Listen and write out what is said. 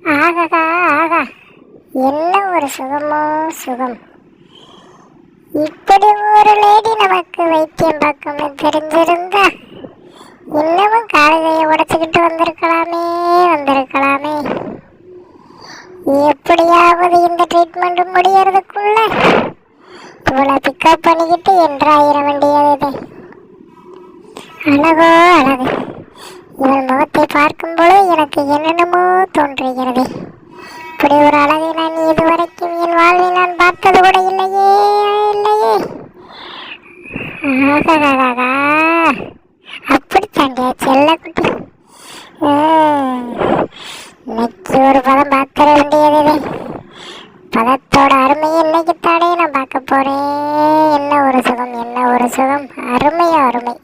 ஆகா ஆகா, என்ன ஒரு சுகமோ சுகம். இப்படி ஒரு லேடி நமக்கு வைத்தியம் பார்க்கணும் தெரிஞ்சிருந்தா இன்னமும் காலையை உடைச்சுக்கிட்டு வந்திருக்கலாமே. எப்படியாவது இந்த ட்ரீட்மெண்ட் முடியறதுக்குள்ள இவளை பிக்கப் பண்ணிக்கிட்டு என்றாயிர வேண்டியது. அழகோ அழகு, இவள் முகத்தை பார்க்கும்போது எனக்கு என்னென்னமோ தோன்றுகிறது. இப்படி ஒரு அழகை நான் இதுவரைக்கும் என் வாழ்வில் நான் பார்த்தது கூட இல்லையே. ஆகா, அப்படி தாண்டியா செல்ல குட்டி. இன்னைக்கு ஒரு பதம் பார்த்துட வேண்டியது. பதத்தோட அருமையை இன்னைக்கு தானே நான் பார்க்க போறேன். என்ன ஒரு சுகம், அருமையோ அருமை.